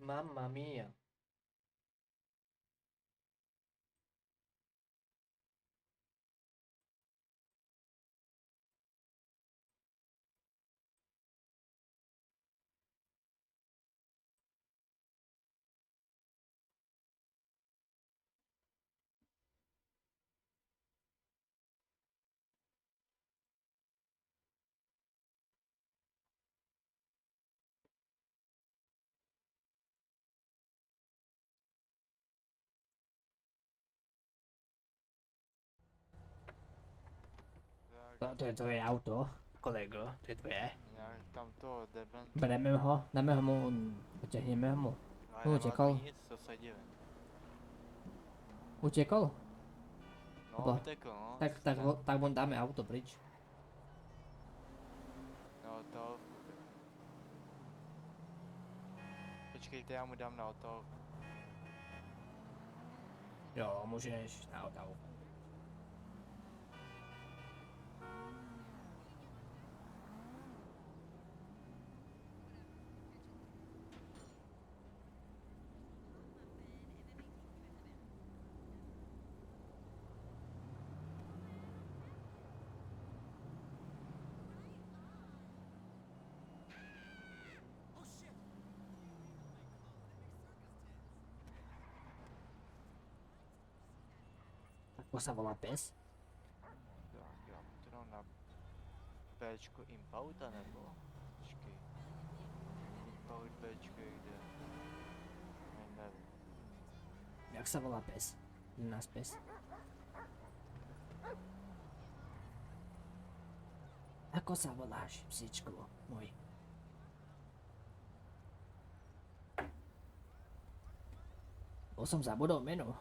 Mamma mia. To je tvoje auto, kolego, to je tvoje. Já tam to deben. Dáme ho mu, potěhneme ho mu. Ale No, nemá utěkal. tu nic, to se divím. Utěkal? No, Nebo- utekl, no. Tak on dáme auto pryč. No, to... Počkejte, já mu dám na to. Jo, můžeš, na auto. Ako sa volá pes? Tak, já mu to dám na Bčko Impauta, nebo? Počkej. Impaut Bčko je kde? Nevím. Jak sa volá pes? Nás pes. Ako sa voláš, psíčku môj? Bol som zabudol meno.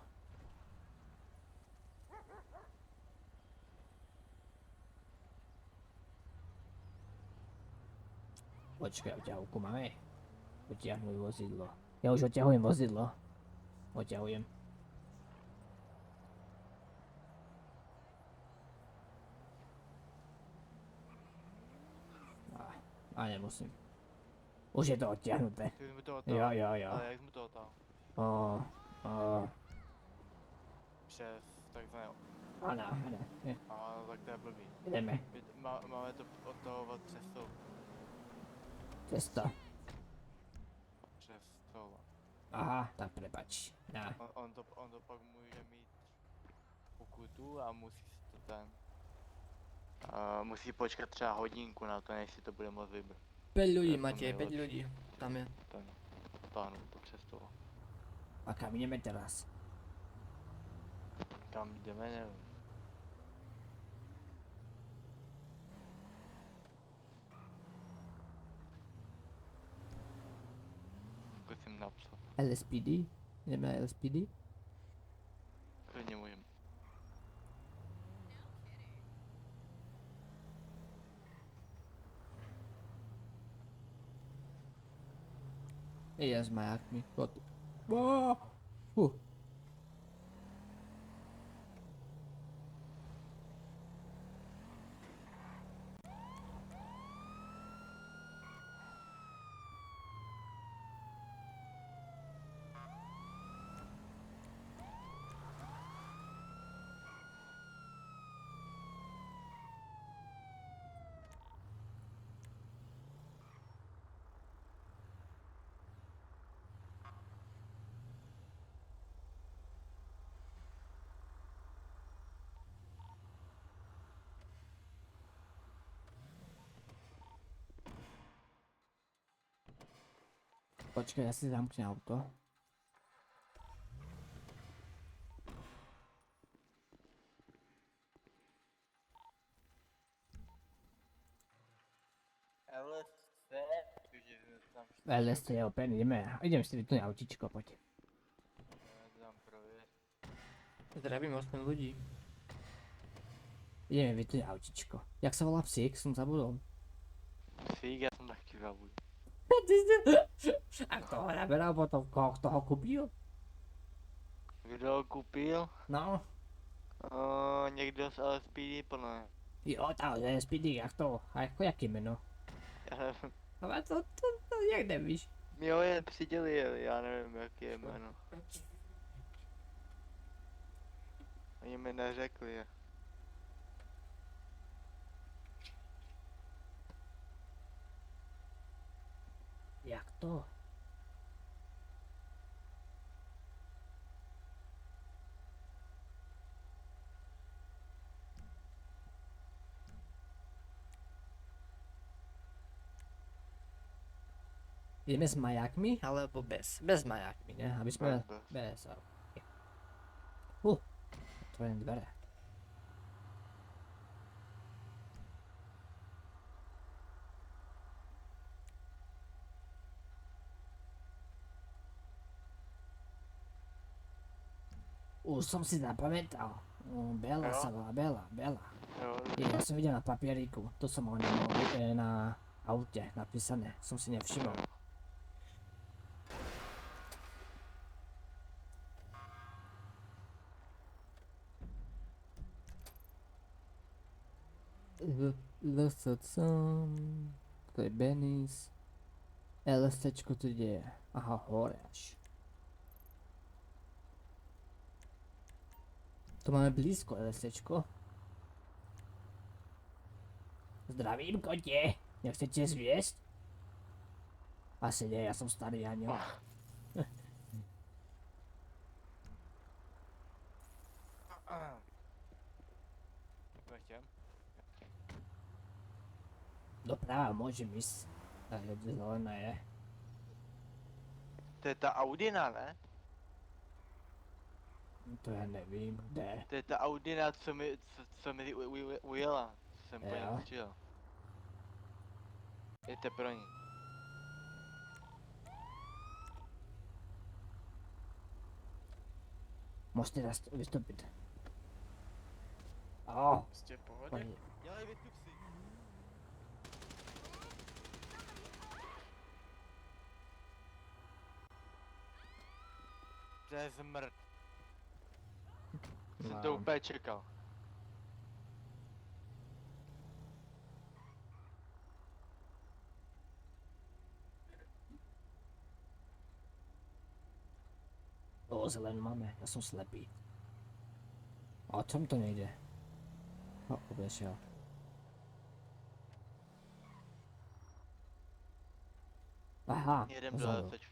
Počkaj, odťahovku máme. Odťahnuj vozidlo. Ja už odťahujem vozidlo. Odťahujem. A nemusím. Už je to odťahnuté. Ty mu to Jo. Ale jak mu to otáhl? Přes takzvané... Ano. A tak to je blbý. Jdeme. Máme to odtahovat přes to. Cesta. Přes to. Aha, tak prepač. Ja. On to pak může mít pokutu a musí si to ten... musí počkat třeba hodinku na to, než si to bude moct vybrat. 5 ľudí, To je to Matej, 5 nejlepší. ľudí. Tam je. Ten táhnu to přes to. A kam ideme teraz? Kam jdeme, nevím. Zkusím napsat. LSPD? Ideme na LSPD? Klidně můžem. Ide s majákmi. Počkaj, ja si zamknem auto. LSC je open, idem si vyplniť autíčko, poď. Zdravím 8 ľudí. Ideme vyplniť autíčko. Jak sa volá psík? Som zabudol. Fík, já jsem taky zabudl. A kto ho naberal potom? Kto ho kúpil? Kdo ho koupil? No. Někdo z LSPD plné. Jo, tá SPD, jak to? A jako jaký jméno? Já nevím. Ale to jak nevíš? Mi ho jen přidělil, já nevím, jaký je jméno. Oni mi neřekli. Jak to? Jdeme s majákmi, alebo bez? Bez majákmi, ne? Aby jsme... Bez. Bez, ok. Otvorené dvere. Už som si zapamätal. Bela Jo? sa volá, Bela. Jo, Ja som videl na papieriku, to som mal na aute napísané, som si nevšimol. LSCom, to je Benis. LSCčko tu ide, aha, hore až. To máme blízko LSCčko. Zdravím, kotě, nechcete zviesť? Asi nie, ja som starý aňo. Nechtěm. Doprava môžem ísť. Takže zelené je. To je ta Audina, ne? To ja nevím, kde. To je ta Audina, co mi ujela. Co jsem po Jo. něm přijel. Jdete pro ní. Môžete raz vystúpiť. Ó, Prostě v pohodě. pani. Dělej vytuxy. To je zmrt. Jsem to Mám. úplně čekal. O, zelenú máme, ja som slepý. A o čom to nejde? O, obešiel. Aha, Jedem do vzadu. LSČ.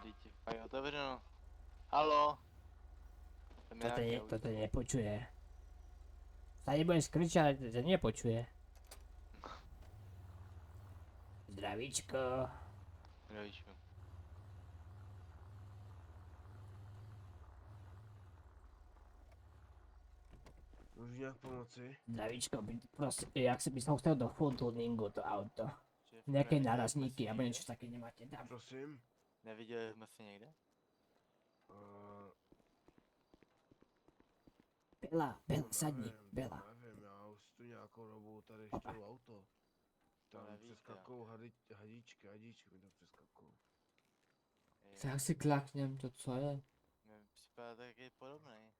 Děti, mají otevřeno. Halo? Tam je nějaký auto. Toto nepočuje. Sa nebudeš kričať, že nepočuje. Zdravíčko. Zdravíčko. Můžu nějak pomoci? Zdravíčko, prosím, jak si by som chcel do full tuningu to auto. Šéf, Nejaké neviděli nárazníky, jsme se alebo někde? niečo také nemáte tam. Prosím? Neviděli jsme se někde? Uh, Bela, sadni, Bela. Nevím, já už tu nějakou dobu tady štělu auto. Tam nevíte, přeskakují hadičky mi to přeskakují. Tak si klaknem, to co je? Mně připadá taky podobný.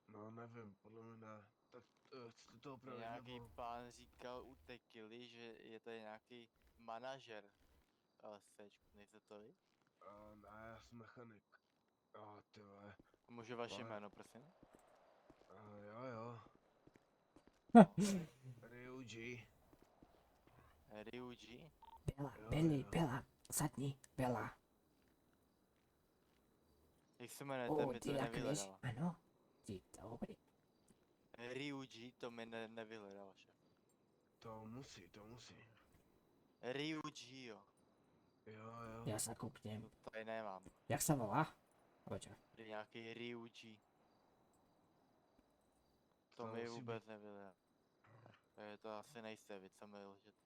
No nevím, podle mě ne. Tak chcete to Mě opravit nějaký nebo? pán říkal u Tekily, že je tady nějaký manažer LSCčku, nejste to vy? Ne, já jsem mechanik. Ty vole. Můžu vaše Pane. jméno, prosím? Jo. Ryuji. Ryuji? Bela, Jo, Beli, jo. Bela, sadni, Bela. Jak se jmenujete, O, mi to ty lakneš? nevyhledalo. Ano? Ty, dobrý. Ryuji, to mi nevyhledalo, šéf. To musí. Ryuji, jo. Jo. Ja sa kúknem. To tady nemám. Jak sa volá? Počkaj. Tady nějaký Ryuji. To To mi musí vůbec nevyhledalo. Takže to asi nejste vy, co mi lžete.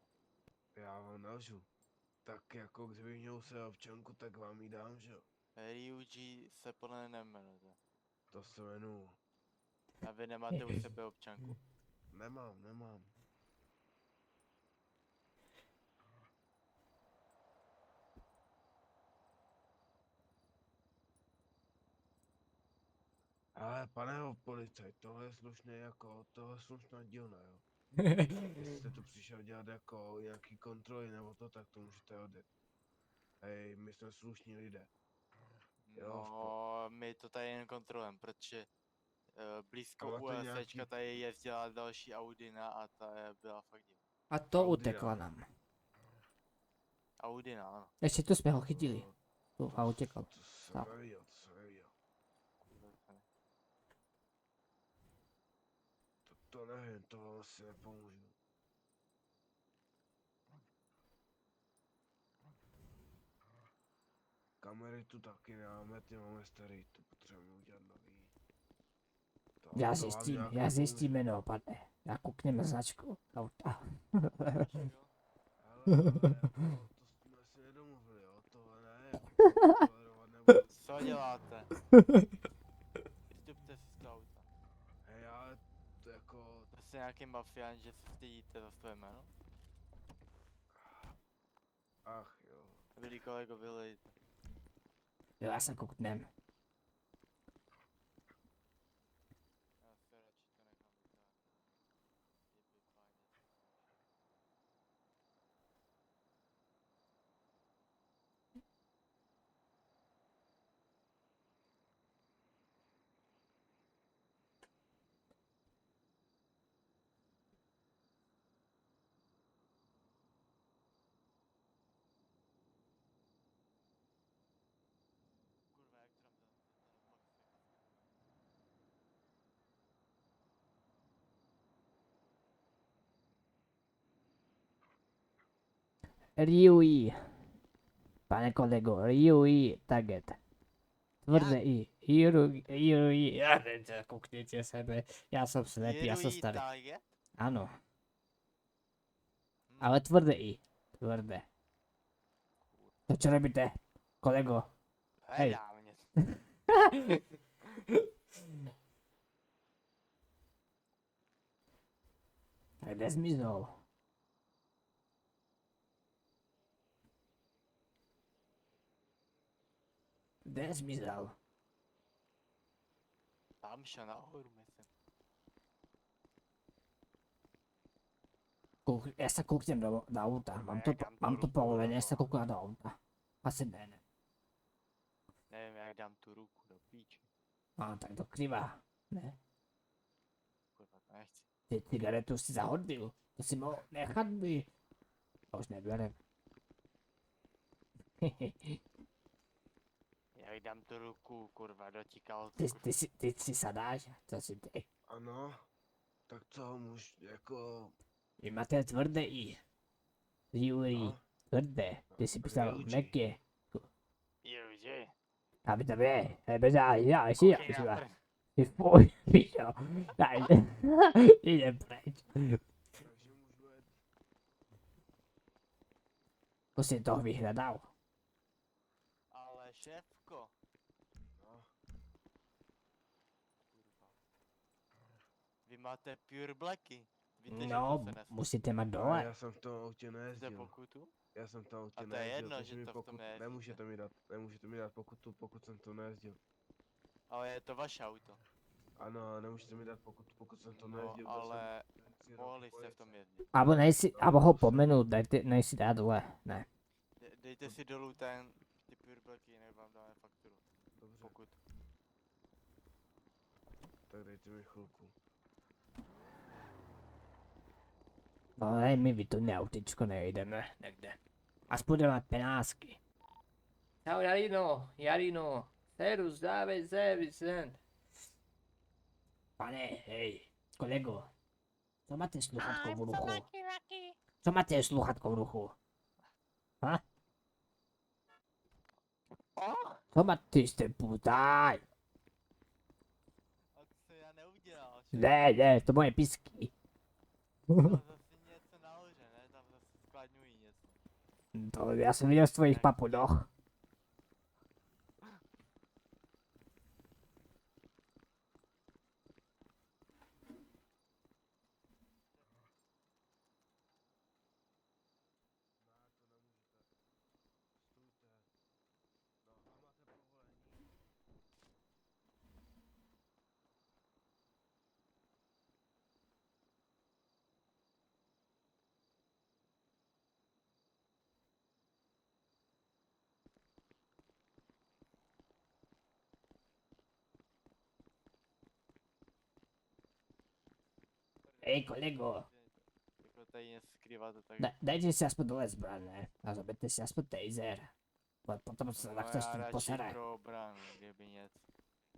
Já vám nelžu. Tak jako kdybych měl se občanku, tak vám ji dám, že jo? Ryuji se podle mě nemenujete. To se jmenuji. A vy nemáte u sebe občanku. Nemám. Ale pane policajt, tohle je slušné jako, tohle je slušná dílna, jo. Jestli jste tu přišel dělat jako nějaký kontroly nebo to, tak to můžete odjet. Hej, my jsme slušní lidé. Jo, No, my to tady jen kontrolujeme, protože blízko máte USCčka nějaký- tady jezdila další Audina a ta byla fakt divná. A to Audina. utekla nám. Audina, ano. Ještě tu jsme ho chytili. Tu a utekl. To jsem Tak. neviděl, to jsem neviděl. To nevím, to vám asi nepomůžu. Kamery tu taky nemáme, ty máme starý, to potřebujeme udělat nový. To- Já to vám zjistím, nějak já nepomůže. zjistím jméno, pane. Já koukneme značku auta. Ale jako, to jsme si nedomluvili, jo, tohle ne, jako, tolerovat nebudu. Co děláte? Vystupte si z toho auta. Hej, ale to jako, To jste nějaký mafián, že se stydíte za své jméno? ach jo. Milí kolego, vylejte. Jo, já se kouknem. Já se radši to nechám vytáhnout. Je by fajn. Kurva, jak to dám ten max jako? Ryui. Pane kolego, Ryui target. Tvrdé i. Ryui. Já ne, koukněte sebe. Já jsem slepý, já jsem Jerují starý. target? Ano, Hm, ale tvrdé i. Tvrdé. To co robíte, kolego? hej. hledá mě. Kde zmizel? Kde zmizel? Tam šel nahoru, myslím. Já se kouknem do auta. Mám to povolené, já se koukám do auta. Asi ne. Nevím, jak dám tu ruku do píče. A tak to krivá. Ne? Kurva, to nechci. Ty cigaretu si zahodil. To si mohl nechat by. To už neberem. Jak dám tu ruku, kurva, dotíkal. ty si sadáš? Co si ty? Ano, tak co, jako, Vy máte tvrdé i. Ryui. no, Tvrdé. Ty si psal Ryuji. měkké. Ježe. Aby to bylo. Bez já, Koukej ještě. na prd. Ty fuj, pičo. Daj, jdem pryč. takže můžu jet. To si toho vyhledal. Ale šéfko. No, Kurva. Vy máte pure blacky. Víte, že No, to se nesmí. musíte mít ale dole. já jsem v tom autě Jste nejezdil. pokutu? Já jsem v tom autě A to je nejezdil, jedno, takže že mi to v tom nejezdíte. nemůžete mi dát pokutu, pokud jsem to nejezdil. Ale je to vaše auto. Ano, nemůžete mi dát pokutu, pokud jsem to No, nejezdil. byl ale jsem 3 roky mohli jste v policajt. tom jezdit. Abo ho pomenu, nejsi dát dole. Ne. Dejte si dolů ty pure blacky, jinak vám dáme fakturu. Dobře, Pokud. tak dejte mi chvilku. No ne, my vytuně autičko nejdeme někde. Aspoň jdeme penásky. Čau Jarino. Serus, dávej se, Vicent. Pane, hej, kolego. Co máte sluchatko v ruchu? Co máte sluchatko v ruchu? Ha? Co máte, ty jste putaj? A to jsem já neudělal. Ne, to moje pisky. Tam zase něco nahoře, ne? Tam zase skladňují něco. To já jsem viděl z tvojich papudoch. Hej kolego, Jako tady něco skrývat, tak... dajte si aspoň dole zbraň, ne? A zaberte si aspoň taser. Potom se No, takto já s tím radši posere. pro obranu, kdyby něco.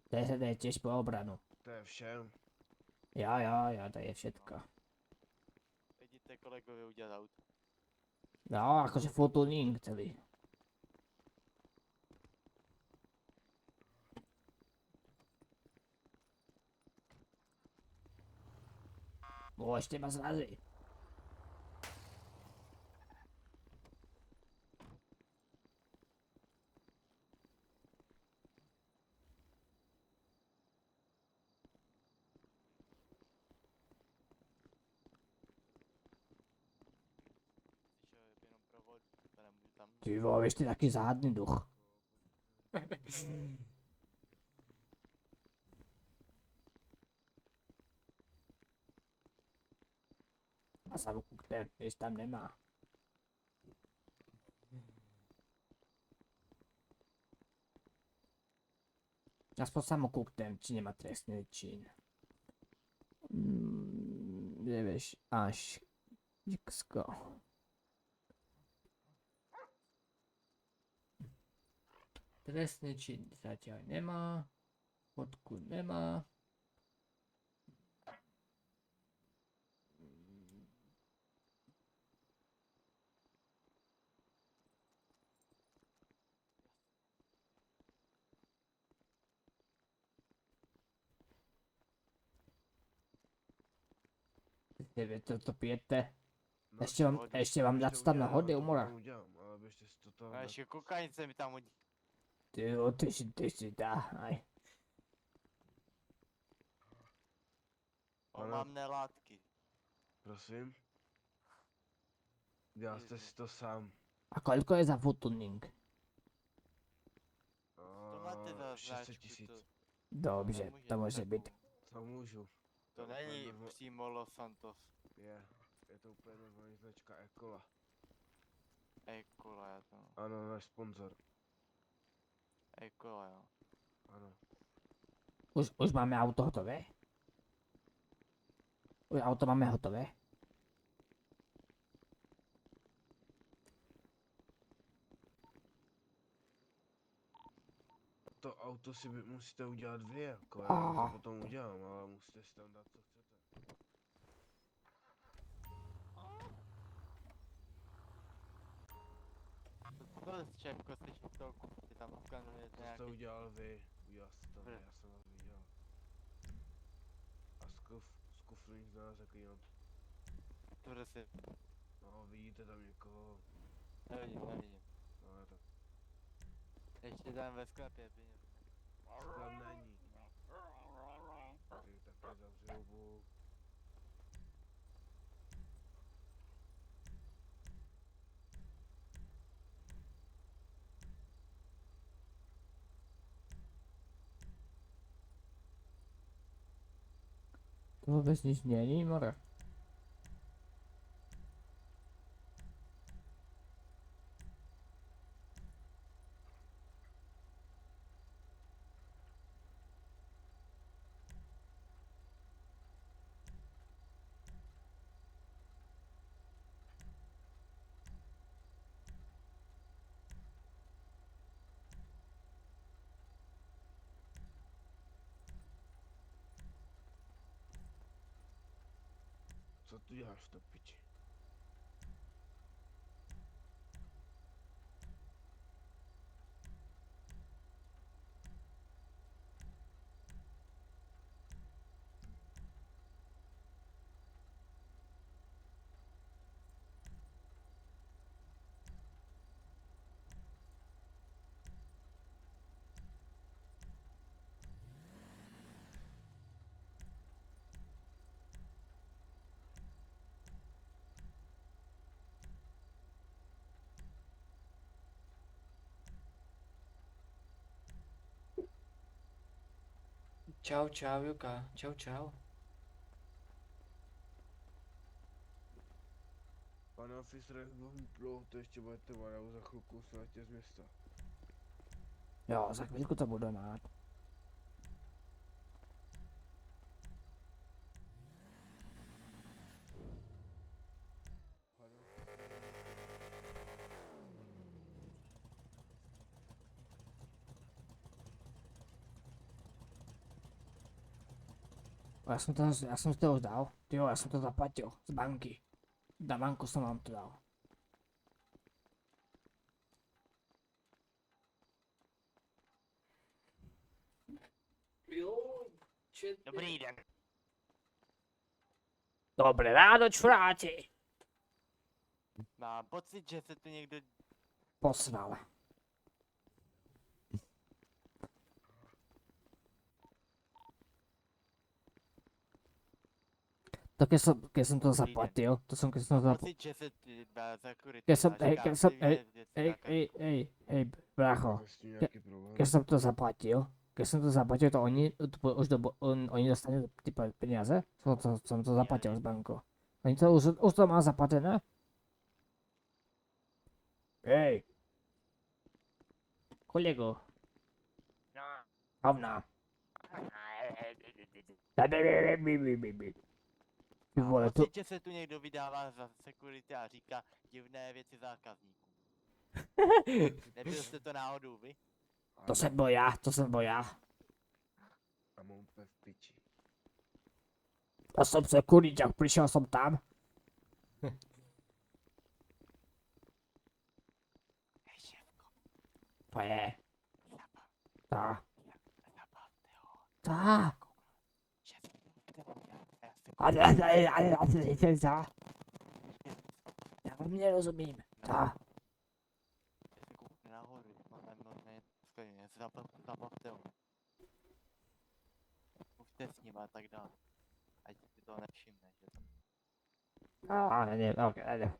Taser je tiež po obranu. To je všem. Jo, to je všetko. Vidíte kolegovi udělat auto. No, akože full tuning celý. Ešte ma zrazí. Slyšel jenom provod, to nemůžu tam. Ty vole, ešte taký zádny duch. A sa mu kúkne, vieš, tam nemá. Aspoň sa mu kúknem, či nemá trestný čin. Nevieš, až Diksko. Trestný čin zatiaľ nemá. Fotku nemá. To pijete? No, Ešte vám dať tam na hody umora. Udělám, ale běžte si to tam. No ještě kokainice mi tam hodí. Ty si dáhaj. Ano. Mám nelátky. Prosím. Dělal jste si to sám. A koľko je za full tuning? To máte za 600 značku, 000. to, Dobře, to může být. To můžu. to To není úplně přímo Los Santos. Je to úplně normální značka Ekola. Ekola, já to. Ano, náš sponzor. Ekola, jo. Ano. Už máme auto hotové? Už auto máme hotové? To auto si musíte udělat vy, jako já Aha. to potom udělám, ale musíte si tam dát, co chcete. To je Čepko, slyším to, ty tam ukazujete To jste nějaký... udělal vy, udělal jste to vy, Vy. já jsem vás viděl. A z kufru nic na nás takový, Tuhle si... no vidíte tam někoho, Nevidím. no ale tak Ještě tam ve sklepě peněz. sklep není. Ty také zavři hubu. To vůbec nic není, more. Co tu děláš v té piči? Čau, Juka. Čau. Pane oficere, vám pro, to ještě budete varou za chvilku se letět z města. Jo, za chvíľku to budu mát. Já jsem to už dal. Jo, já jsem to zaplatil z banky. Na banku jsem vám to dal. Jo, Dobrý den. Dobré ráno, čuráci. Mám pocit, že se tu někdo... Posral. Tak keď jsem to zaplatil, to jsem keď jsem to Mám zaplatil. pocit, že se tu dá zakurit. Keď jsem, hej, brácho. Vlastně nějaký problém. Keď jsem to zaplatil, to oni, oni dostali ty peníze, co jsem to zaplatil z banku. Oni to už to má zaplatené? Hej. Kolego. Hovna. Ty Mám vole, to, pocit, že se tu někdo vydává za security a říká divné věci zákazníkům. Nebyl jste to náhodou vy? to jsem byl já. A mám úplně v piči. Já jsem se kuličák, přišel jsem tam. Hej, šéfko, To je. Ta. zabavte ho. Ta. Šéfko, Já vám nerozumím. Ta. se koukne nahoru, máme možné skleně, zabavte ho. Mluvte s ním a tak dále. Ať si to nevšimne, že tam... Ne, ok, ne.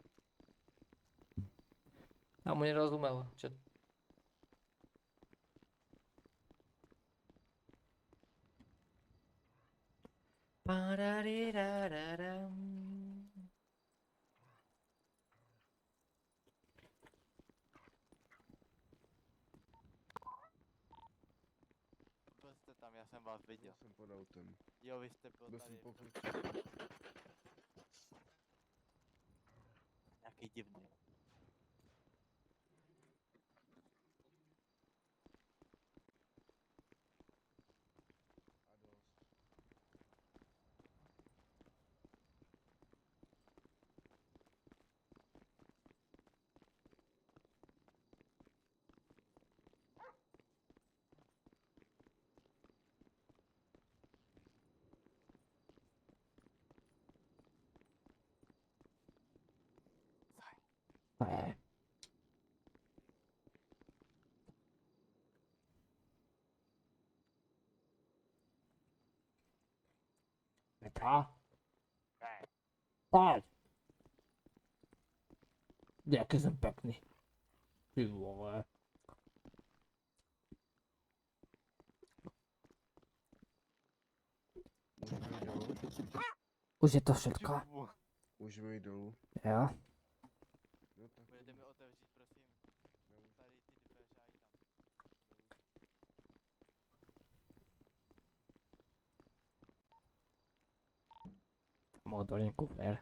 Já mu nerozuměl, že... Byl jste tam, já jsem vás viděl. Já jsem pod autem. Jo, vy jste byl Byl jsem tady. pokryt. Nějaký divný. A dost. To je. Ta. Tak. Jaký jsem pěkný. Ty vole. Můžeme jít dolů? Už je to všetko? Můžeme jít dolů? Jo? No tak. Budete mi otevřít, prosím. Tady ty dveře a i tam. Motorní kufr.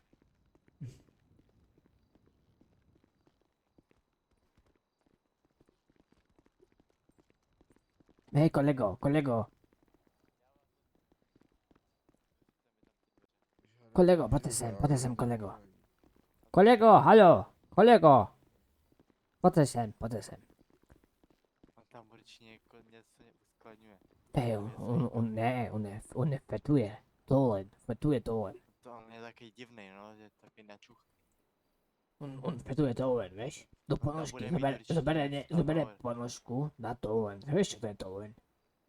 Hej, kolego. Kolego, pojďte sem, kolego. Kolego, halo, kolego. Pojďte sem. On tam určitě jako něco uskladňuje. Hej, on nefetuje. Fetuje tohle. To on je taky divný, no, že taky načuch. On fetuje tohle, víš? Do ponožky, bude mít určitě zabere tohle. ponožku na tohle. Víš, co to je tohle?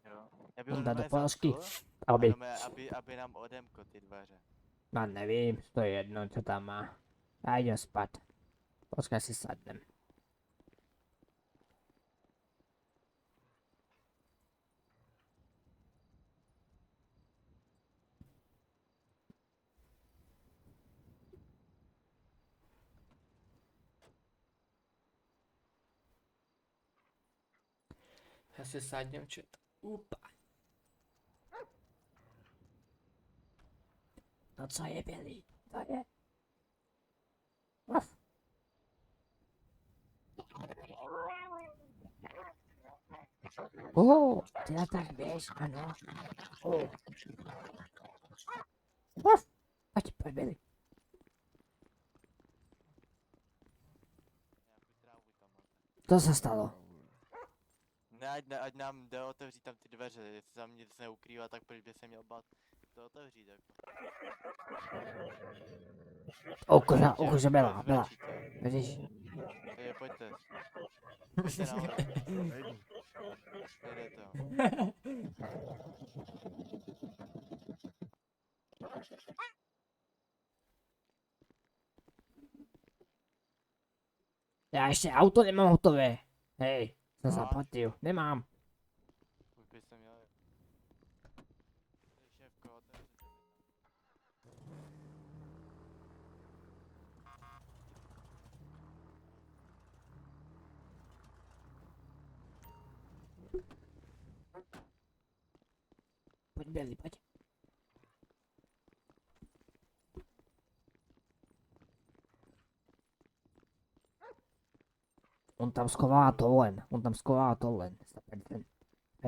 Jo. Já bych On ho dá do normálně ponožky, zatkl, aby... aby nám odemkl ty dveře. Já nevím, to je jedno, co tam má. Já jdem spát. Počkej, si sadnem. Já si sadnem čet. Upa. No co je, Billy? To je? Uf. Ty na tak běž, ano. Pojď, Billy. Nějakou trávu tam máte. To se stalo. Ne, ať nám jde otevřít tam ty dveře, jestli tam nic neukrývá, tak proč by se měl bát to otevřít jako. Ukože, Bela. Zvětšíte. Vidíš? Takže pojďte. Pojďte nahoru. Nejdu. Jdete jo. Já ještě auto nemám hotové. Hej, jsem Máš? zaplatil. Nemám. Už byste měli. Šéfko, otevřete mi. Pojď, Billy, pojď. On tam schová tolen.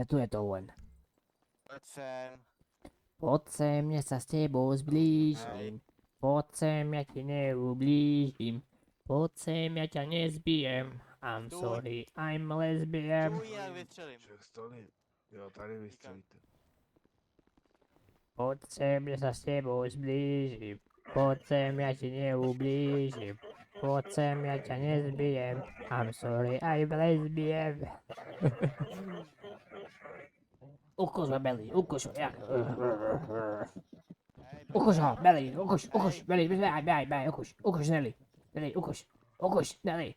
Tu je tolen. Pojď sem. Pojď sem, mě se s tebou zblížím. Pojď sem, já ti neublížím. Pojď sem, já tě nezbijem. I'm Stůj. sorry, I'm lesbian. Tu jinak vystřelím. Však stoly. Jo, tady vystřelíte. Pojď sem, mě se s tebou zblížím. Pojď sem, já ti neublížím. Pojď sem, já tě nezbijem. I'm sorry, I'm lesbian. Ukož ho, Belly, ukož ho, jak? Hej, Ukož ho, Belly, ukož, Belly, běj, ukož, Nelly. Belly, ukož, Nelly.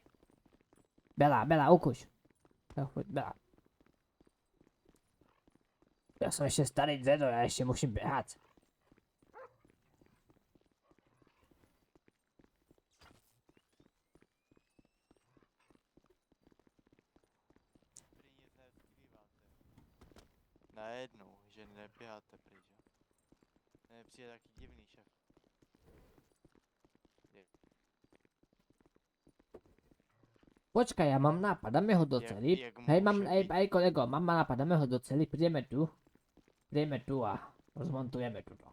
Bela, ukož. Jo, pojď, Bela. Já jsem ještě starý dedo, já ještě musím běhat. prý nic neskrýváte. Najednou, že neběháte pryč, jo. Ne, přijde taky divný šéf. Počkej, já mám nápad, dáme ho do cely. Jak Hej, může být? hej kolego, mám nápad, dáme ho do cely, přijdeme tu a rozmontujeme tuto.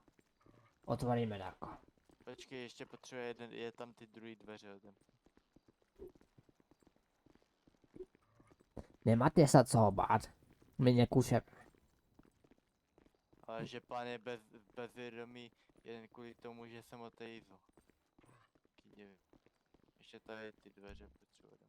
Otvoríme dáko. Počkej, ještě potřebuje je tam ty druhý dveře ode mě. Nemáte se co bát. My nekušeme. Ale že pán je bezvědomý jen kvůli tomu, že jsem otejzl. Ještě tady ty dveře potřebuje.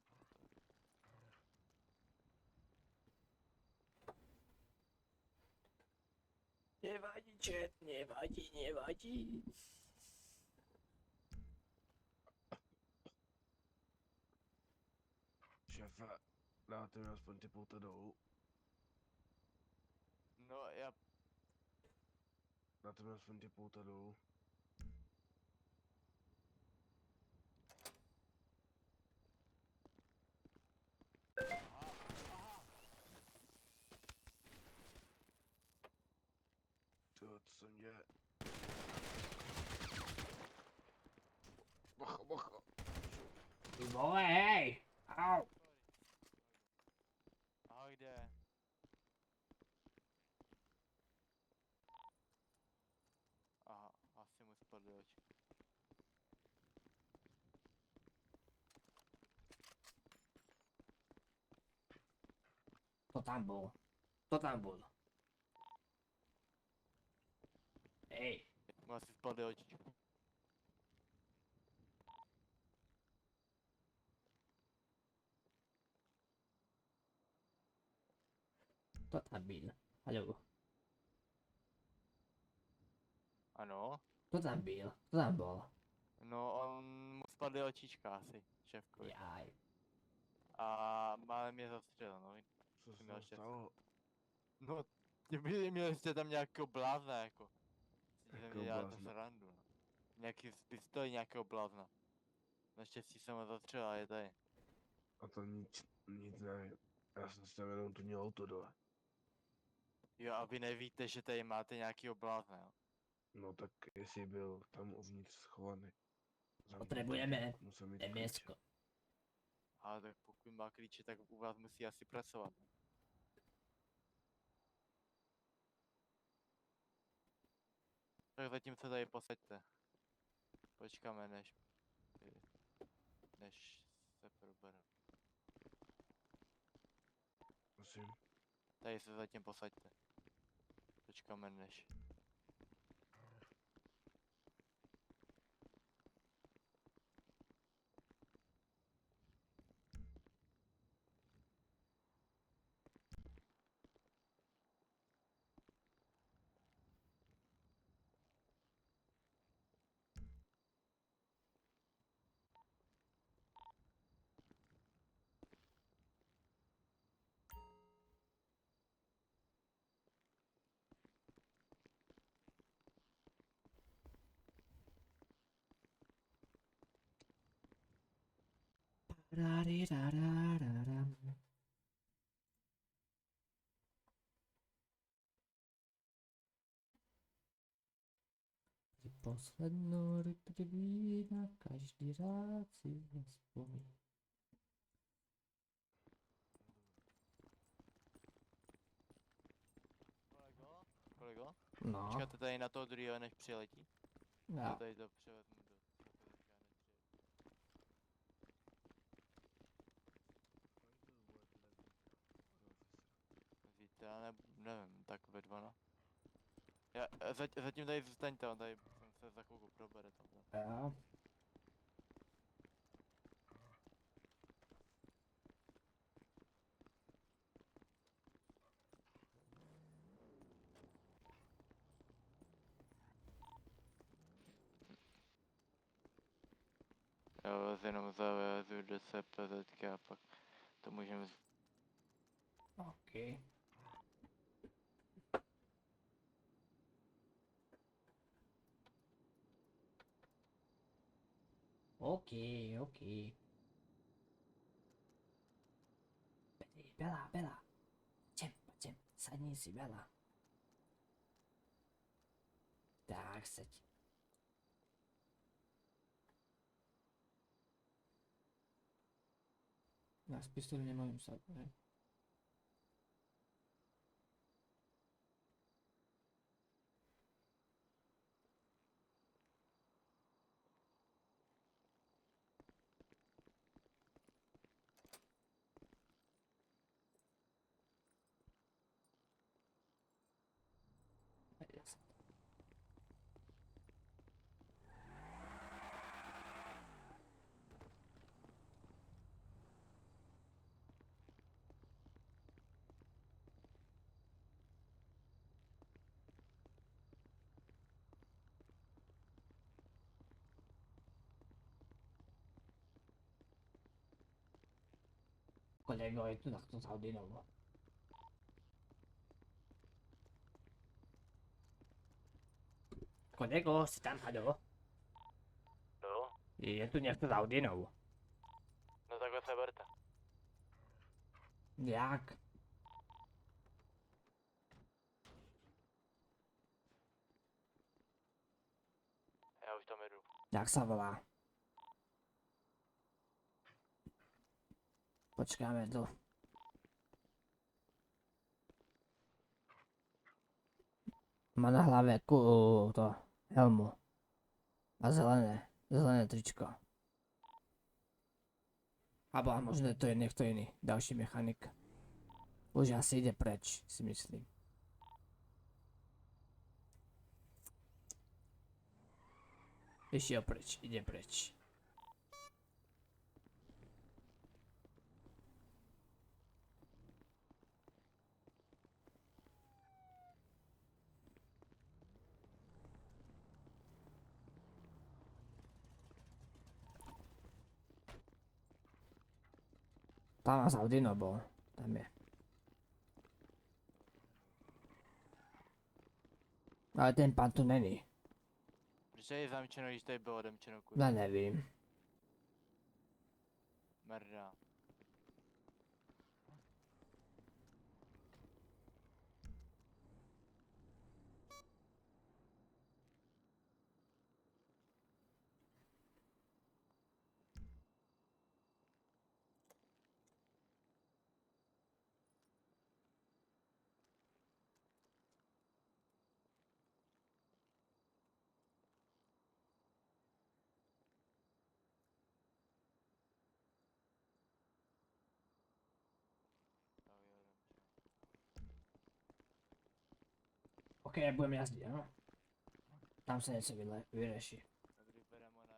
Nevadí, čet, nevadí. Šéfe, dáte mi aspoň ty pouta dolů. No já Dáte mi aspoň ty pouta dolů. Co jsem dělal? Bacha. Ty vole, hej! Au! ahoj jde. Aha, asi mu spadly oči. To tam bylo. Hej, Mu asi spadly oči. to tam byl. Haló, Ano? to tam bylo. No on mu spadly očička asi, šéfkovi. Jaj. A málem mě zastřelil, no. Co se Měl tam štěstí. stalo? No, měli jste tam nějakého blázna jako. Že Jakého mě děláte blázna? srandu, no. Nějaký z pistoli nějakého blázna. Naštěstí jsem ho zastřelil a je tady. A to nic nevím. Já jsem si tam jenom tu měl auto dole. Jo a vy nevíte, že tady máte nějakýho blázna, jo. No tak jestli byl tam uvnitř schovaný. zamknutý, Potřebujeme musel mít klíče. měsko. Ale tak pokud má klíče, tak u vás musí asi pracovat. Ne? Tak zatím se tady posaďte. Počkáme, než se probere. Prosím. Tady se zatím posaďte. Počkáme, než. Rariraram. Při poslednou rytmě vína každý rád si nespomíná. Kolego? No, Počkáte tady na toho druhého, než přiletí? Já já. tady to převezmu do zakladačka, než víte, já nevím, tak ve 2 no. Zatím tady zůstaňte, on tady se za chvilku probere tam. Já. Já vás jenom zavezu do CPZ a pak to můžeme. OK. OK, OK. Bela, Bela. Pojďem, sadni si, Bela. Tak, seď. Já s pistolí nemám sad, ne? Kolego, je tu takto z Audinovo. Kolego, jsi tam, hado? Jo? Je tu něco z Audinovo. No takhle se berte. Jak? Já už tam jedu. Jak se volá? Počkáme tu. Má na hlavě to helmu. A zelené tričko. Abo možná to je někdo jiný, další mechanik. Už asi jde preč, si myslím. Ještě preč, jde preč. Tam má Audino bol, tam je. Ale ten pán tu není. Proč je zamčeno, když tady bylo odemčeno, kurva? Já nevím. Merda. OK, budeme jazdit, ano. Tam se něco vyřeší. Dobrý, bereme na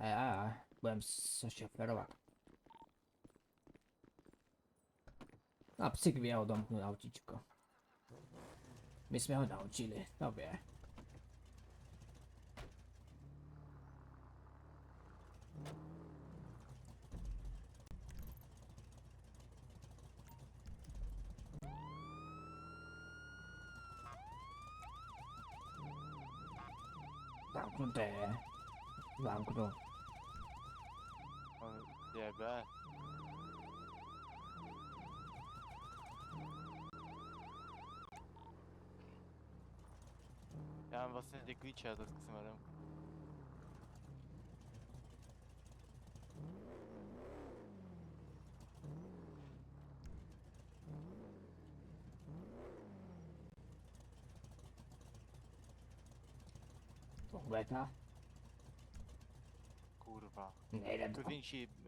MS. A budeme se šoferovat. A psík ví ho domknout autíčko. My jsme ho naučili, dobře. Zamknuté. Zamknu. Jebe. Já mám vlastně ty klíče, já to zkusím hledám. Tohle ta? Kurva. Nejde to.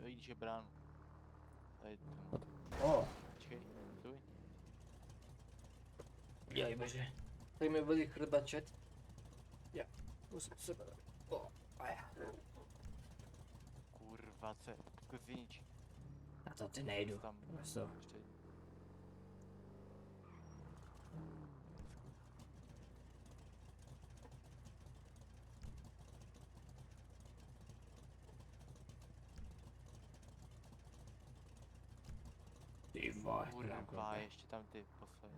Vidíš bránu. Tady to. O, Počkej, stůj. joj bože. Tady mi bolí chrbačet. Já musím sebe. O, a já. Kurva, zkus vidíš. Na to ty nejdu. Tam, Prostě. ještě. Ty vole, Kurva, ještě tam ty poslední.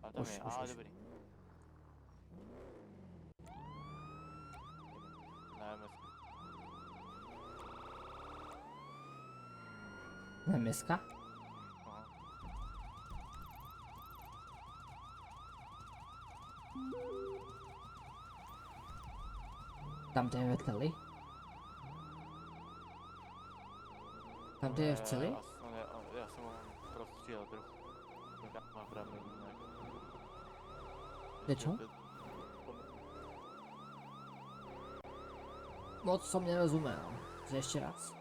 A tam je, Už. dobrý. Na MS. Miska? Aha. Tam to je v celý? Tam to je v celý? Já jsem ho prostřílel trochu. Tak má pravý nějak. Jde čo? Moc jsem nerozuměl. Ještě raz.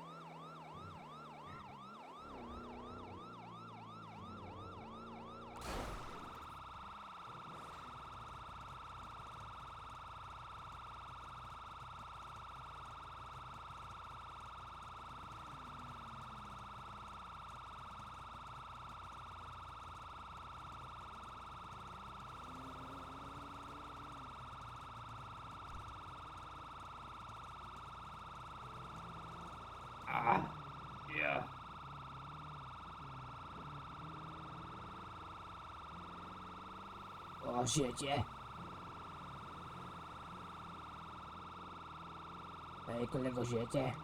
Yeah. O, žijete. Hej, kolego, žijete?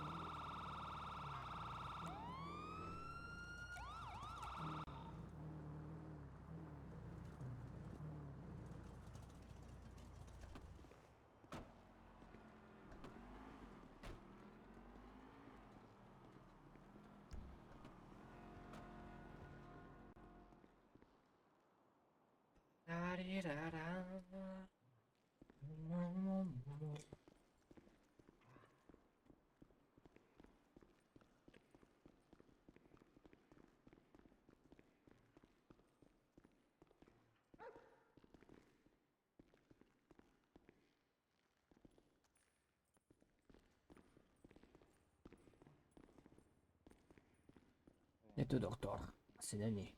Je tu doktor. Asi není.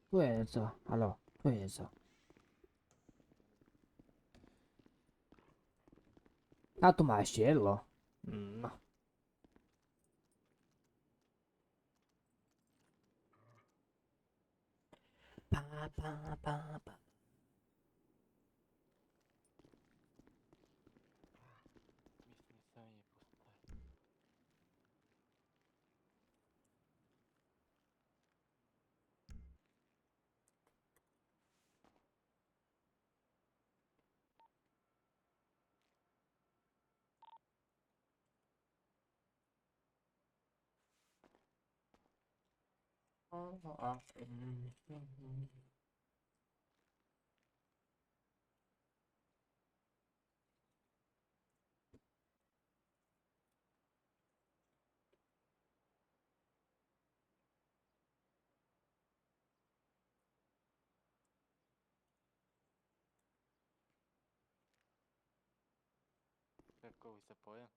Tu je něco. Halo, tu je něco. A tu má ještě jedlo. No. Pa. Místní sání postav. Jako už se pojem.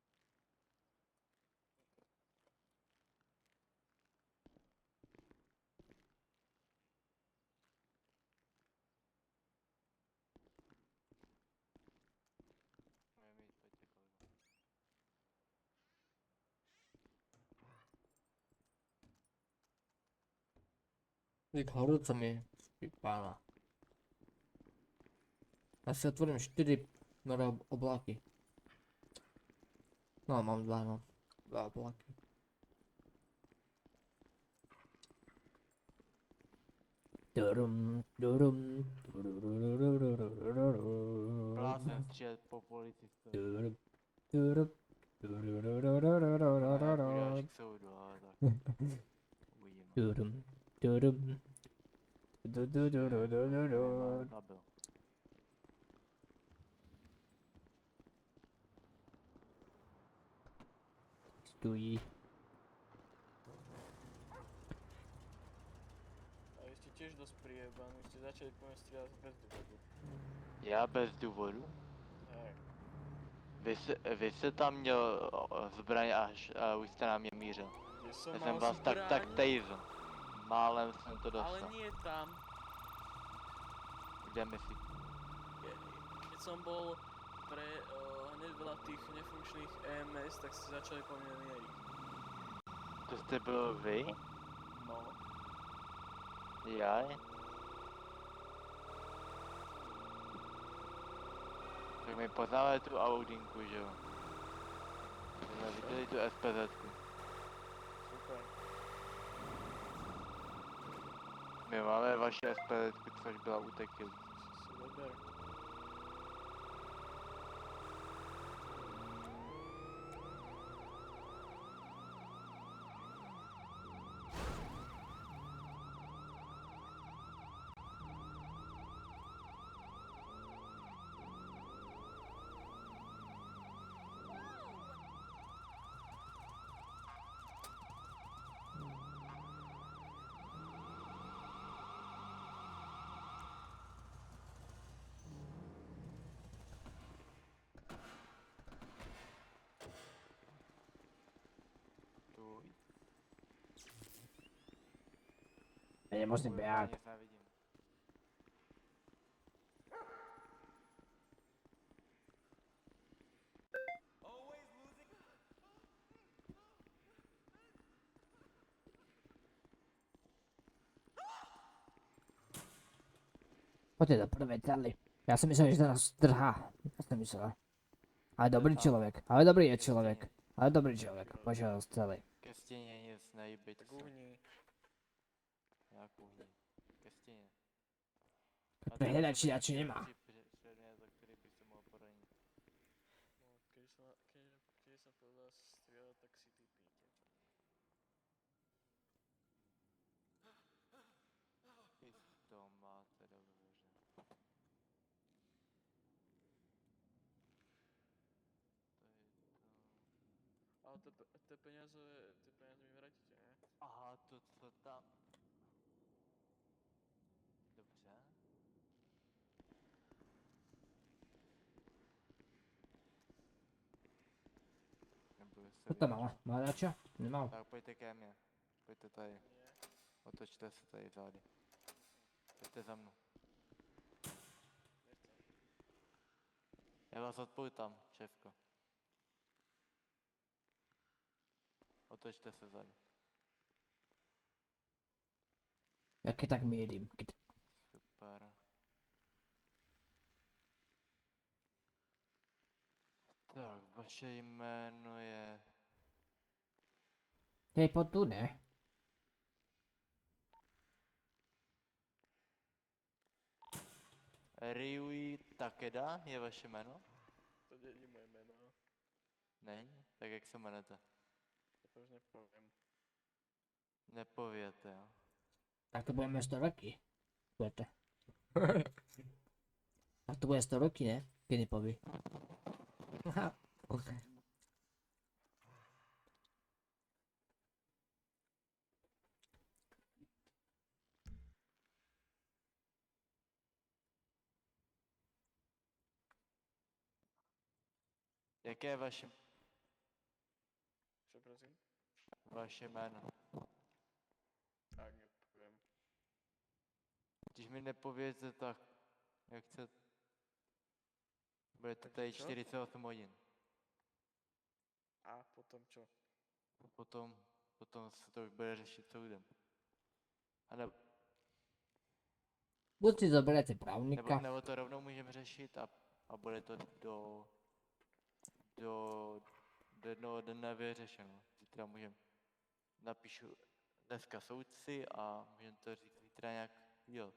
Může mít, pojďte kolego. Jak horúco mi vypála. Já si otvorím 4 nové oblaky. No, mám 2, no. 2 oblaky. Durum, durum, Blázen střílet po policistovi. durum, durum, No, jak uděláš k soudu, ale tak. Uvidíme. durum, durum, durum. Zabil. Stojí. A vy ste tiež dosť priebaní, ste začali po mne strieľať bez dôvodu. Já bez důvodu? Hej, Vy jste tam měl zbraň až a už jste na mě mířil. kde som Já mal jsem vás tak zbraň, taser. Málem jsem to ale dostal. nie tam. Kde myslíš? Keď som bol pre hneď veľa tých nefunkčných EMS, tak ste začali po mne mieriť. To jste byl vy? No, Já? Tak my poznáme tu Audinku, že jo? Jsme viděli tu SPZ-ku. super. My máme vaši SPZ-ku, což byla u Tequila. Si dober. Tu Já nemusím běhat. nic nevidím. Pojďte do prvé cely. Já jsem myslel, že to nás drhá. Já jsem myslel. Ale dobrý člověk. Ale dobrý je člověk. Ale dobrý člověk. Pošel z cely. Ke stěně nic nejbyt Tak se. uhni. Jak uhni. Ke stěně. Prehledač radši nemá. Předmět, za který by se mohl poranit. No, keď som povedal strieľať, tak si typnite. I to máte dobře. To je to... Ale tie peniaze mi vrátíte, ne? Aha, to co tam... Dobře. Nebudu se Co to vyjadřovat. má? Má dačo? Nemá. Tak pojďte ke mně. Pojďte tady. Nie. Otočte se tady zády. Pojďte za mnou. Nechcem. Já vás odpoutám, šéfko. Otočte se zády. Jak je tak mírím. Super. Tak, vaše jméno je... Hej, pojď tu, ne? Ryui Takeda je vaše jméno? To není moje meno. Není? Tak jak se jmenujete? Ja to už nepoviem. Nepověte, jo? Tak to budeme 100 roky. Budete. Tak to bude 100 roky, ne? Keď nepoví. Jaké je Čo prosím? vaše jméno? Tak nepoviem. Když mi nepověděte, tak jak chce... Budete Takže tady čo? 48 hodin. A potom čo? Potom se to bude řešit soudem. A Buď si zoberete právnika, nebo to rovnou můžeme řešit a bude to do jednoho dne vyřešeno. Zítra můžeme, napíšu dneska soudci a můžeme to říct zítra nějak udělat.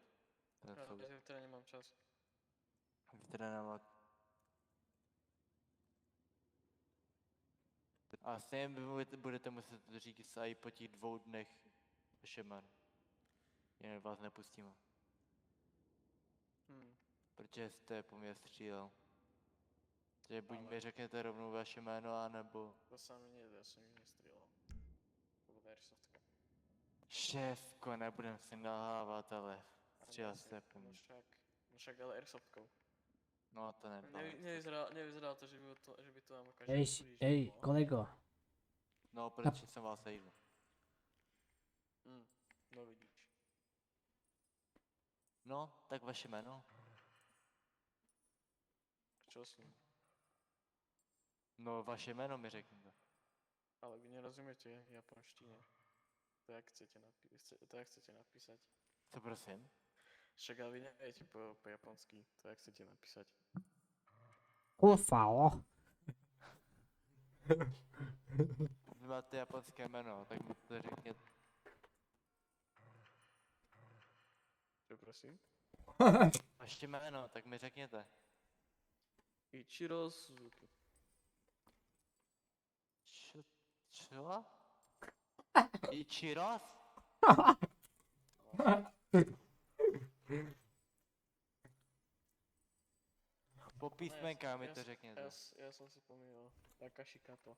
Ten Ale soud. zítra nemám čas. Zítra nemá. A stejně budete muset říct i po těch 2 dnech šemer. Jinak vás nepustíme. Protože jste po mě střílel. Takže buď Ale- mi řeknete rovnou vaše jméno, anebo... To sa mi nedá, ja som ich nestrieľal. To bola airsoftka. Šéfko, nebudem si nalhávat, ale střílel Jasne, jste po mně. No však ale airsoftkou. No to nebylo. Nevyzeralo to, že by to nám ej, ej, kolego, No, protože jsem vás sejdu. No vidíš. No, tak vaše jméno? Čo s ním? No, vaše jméno mi řekněte. Ale vy nerozumiete japonštine. To jak chcete napísať. Co prosím? Však ale vy neviete po japonsky. To jak chcete napísať. kufao. Vy máte japonské jméno, tak mi to řekněte. Čo prosím? Vaše jméno, tak mi řekněte. Ichiro Suzuki. Čo? Ichiros? Po písmenkách mi to řekněte. Ja som si pomýlil. Takashi Kato.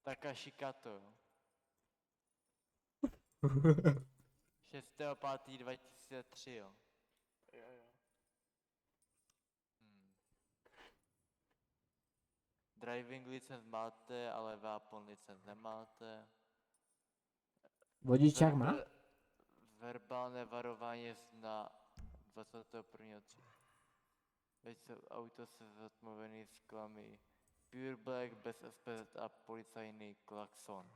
Takashi Kato, jo. 6.5.2003, jo. Jo. Driving license máte, ale vápon license nemáte. Vodičák má? Verbálné varování na 21.3. Veď se auto se zatmovený sklami. Pure Black bez SPZ a policajný klakson.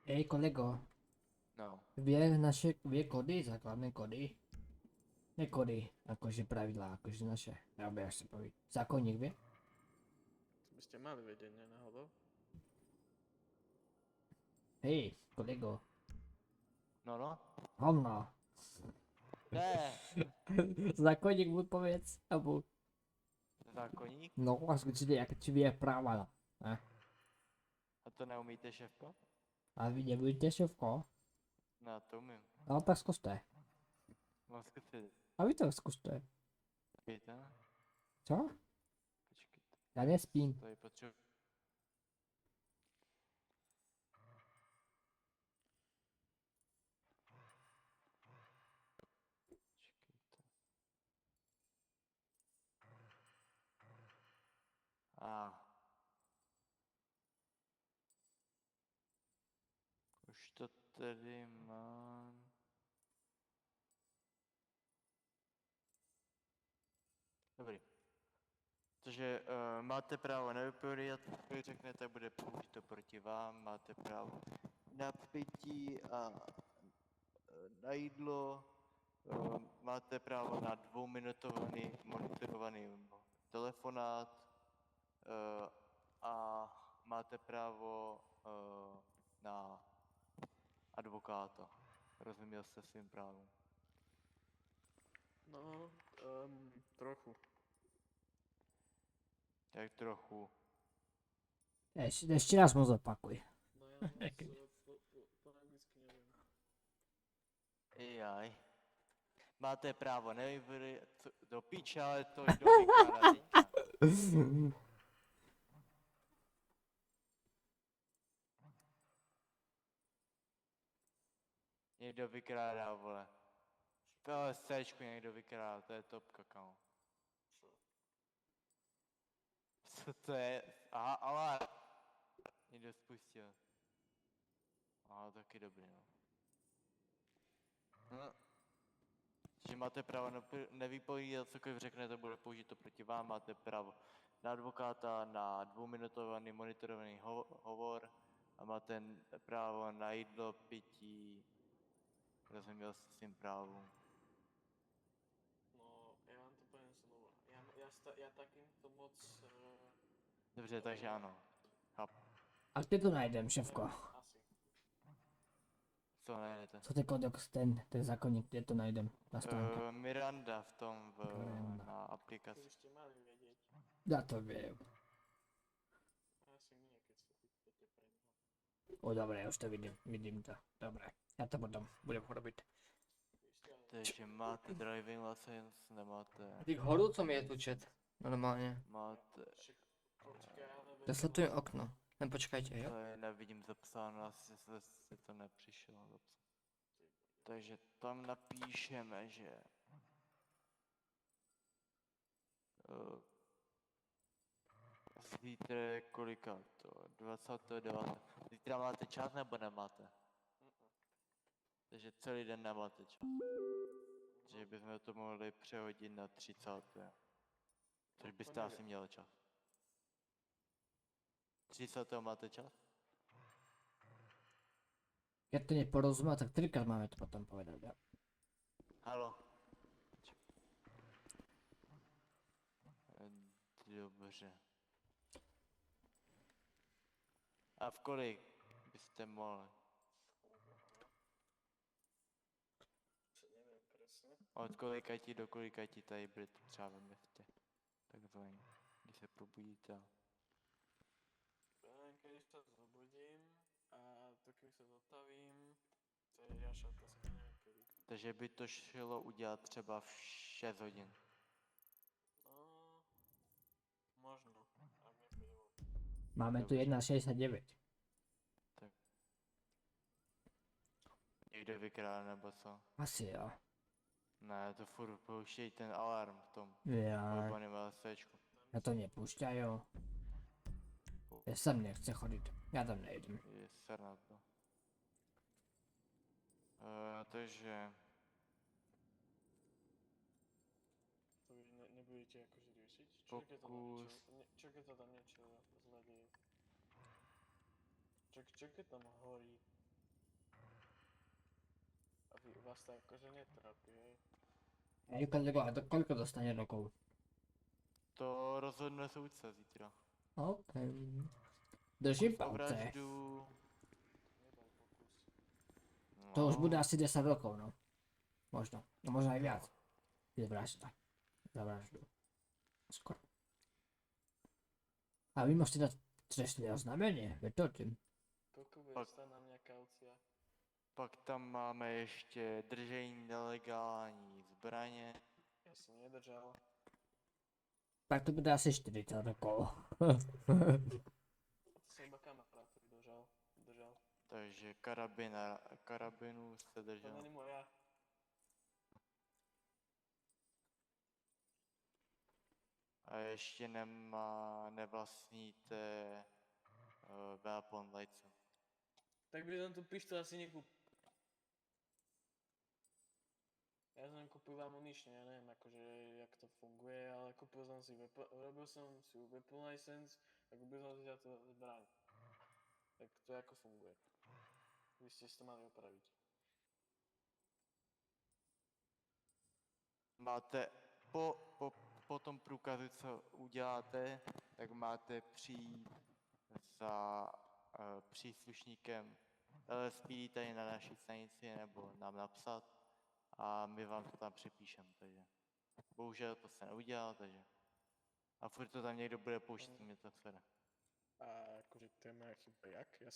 Ej, kolego, No, vie kody, základné kody? Ne kody, akože pravidlá, akože naše. Alebo jak sa povie. Zákonník vie? To by ste mali vedieť, ne náhodou? Hej, kolego, no. hovno. Ne, Zákonník mu povedz, alebo... zákoník? No, či vie práva. A to neumíte, šéfko? A vy nebudete šéfko? No, to umím. No, tak zkuste. Mám zkusit. A vy to zkuste. Počkejte. Co? Počkejte. Já nespím. Tady potřebuji. Už to tady mám. Dobrý. Takže máte právo nevypovědět, když řeknete, bude použito proti vám, máte právo na pití a na jídlo, máte právo na 2minutový monitorovaný telefonát a máte právo na advokáta. Rozuměl jste svým právem? No, trochu. Tak trochu. Ještě raz mu zopakuj. No ja moc po anglicky neviem. Jaj. Máte právo, nevím, do piče, ale to kdo vykládá teďka. Někdo vykrádá, vole. Tohle Cčku někdo vykrádá, to je topka, kamo. Co to je? Aha, ale... Někdo spustil. Aha, taky dobrý, no. Že máte právo nevypovídat, cokoliv řeknete, bude použito proti vám, máte právo na advokáta, na 2minutový monitorovaný hovor a máte právo na jídlo, pití, rozuměl jste svým právům. No, ja vám to poviem znovu. Ja takýmto moc... Dobře, takže ano. Cháp. A kde to najdem, šéfko? Asi. Co najdete? Co ten kodex, ten zákonník, kde to najdem na stránke? Miranda v tom, Miranda. na To aplikaci. by ste mali vedieť. Já to vím. Asi nie, keď sa pýtate pre mňa. O, dobré, už to vidím to. Dobré, já to potom budem robiť. Vy ste ale... Takže máte driving license, nemáte, Těch horů, co mi je tu čet? Normálně. máte, Však, počkaj, ja neviem. To sletujem okno. Ne, počkajte, jo? to je nevidím zapsáno, asi se to nepřišlo zapsat. Takže tam napíšeme, že zítra je kolika to? 29. Zítra máte čas nebo nemáte? Takže celý den nemáte čas. Takže bychom to mohli přehodit na 30. Což byste asi měli čas. 30. máte čas? Já to neporozumím, tak třikrát máme to potom povedat, jo? Halo. Dobře. A v kolik byste mohli? Neviem presne. Od kolikati do kolikati tady budete třeba ve městě? Takzvaně, když se probudíte. Keď sa zobudím a to kým sa zotavím, to je ďalšia otázka, neviem kedy. Takže by to šlo udělat třeba v 6 hodin. No, možno, ak nepôjde von. Máme tu Dobře. 1,69. Někdo vykrál nebo co? Asi jo. Ne, to furt pouštějí ten alarm v tom Já, urbaném LSčku. já to nepoušťají. Já sem nechci chodit. Já tam nejdem. Je ser na to. Takže To vy nebudete akože riešiť? Pokus. Čo keď sa tam niečo zledí? Čo keď tam horí? A vás to akože netrápi, hej? A to koľko dostane rokov? to rozhodne soudce zítra. OK. Držím O palce. vraždu. Nebol pokus. To už No, bude asi 10 rokov, no. Možno. No možno aj viac. Je vražda. Za vraždu. Skoro. A vy môžete dať trestné oznámenie, veď to tým. Koľko bude Pak- stať na mňa kaucia? Pak tam máme ještě držení nelegální zbraně. Ja som nedržal. Tak to bude asi 40 rokov. To som iba kamarát, ktorý držal. Takže karabinu jste To držel. není moja. A ještě nevlastníte weapon license. Tak by som tú pištol asi nekúpil. Ja som kúpil ammunition, ja neviem akože jak to funguje, ale kúpil som si robil som si weapon license a kúpil som si za to zbraň. Tak to ako funguje? Vy ste si to mali opraviť. Máte po tom průkazu, co uděláte, tak máte přijít za příslušníkem LSPD tady na naší stanici nebo nám napsat a my vám to tam připíšeme, takže bohužel to se neudělá, takže a furt to tam někdo bude pouštět, mě to sere. A akože to je moja chyba jak? Ja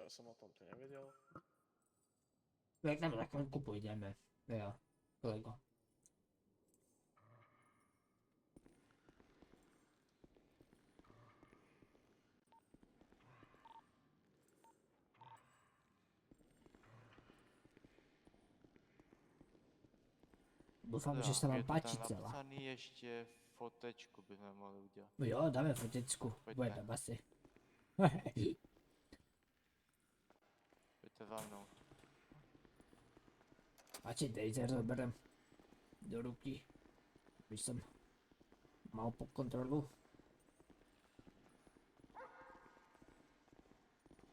som o tomto nevedel. Jak na zakonku pôjdeme. Jo, kolego. Doufám, že se vám je to páčí tam celá. napsaný, ještě fotečku bychom mohli udělat. Jo, dáme fotečku. Pojďte. Bude tam asi. Pojďte za mnou. Ači taser zaberem do ruky. Když jsem mal po kontrolu.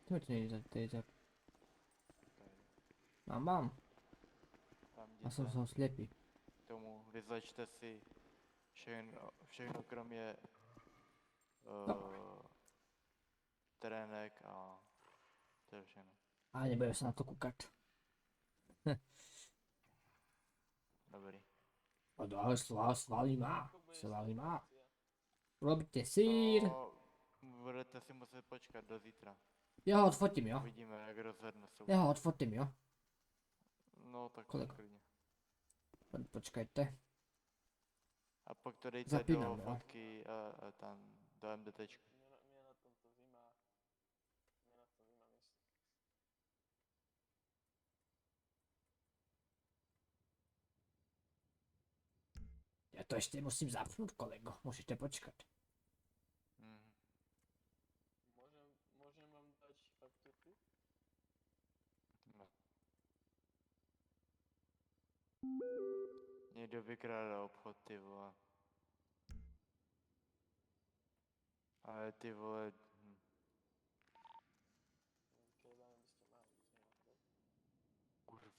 To není za taser. Mám. Tam A jsem jděte slepý. k tomu, vyzlečte si všechno kromě terének a to je všechno. A nebudeme se na to koukat. Dobrý. A dále svalí má. Svalí má. Robíte sír. No, budete si muset počkat do zítra. Já ho odfotím, jo. Uvidíme, jak rozhodne soud. Já ho odfotím, jo. No tak Kolego. klidně. Počkejte. A pak to dejte Zapínám, do jo. fotky a tam do MDTčka. Mě na tom to zima. Mě na tom zima místo. Já to ještě musím zapnout, kolego. Můžete počkat. Mhm. Môžem vám dať fakturku? No. Někdo vykrádá obchod, ty vole. Ale ty vole, Vykradané by ste mali, kurv.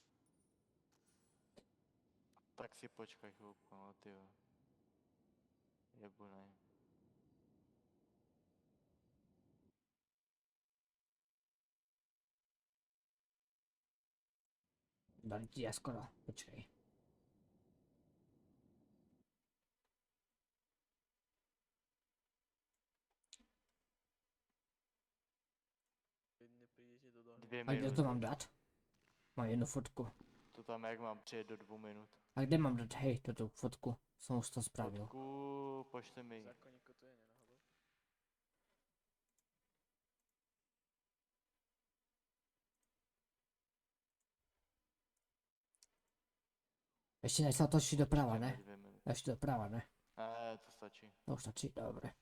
Tak si počkaj chvilku, no ty vole. Jebunej. Dali ti já skoro. Počkej. Keď neprídete do dohňa. 2 A kde to minuty. mám dát? Mám jednu fotku. To tam jak mám přijet do 2 minut. A kde mám dát, hej, tuto fotku? Jsem už to spravil. Fotku, pošli mi. V zákonníku to je nenáhodou. Ještě než se otočí doprava, Dáme ne? 2 minuty. Ještě doprava, ne? Ne, to stačí. To už stačí, dobré.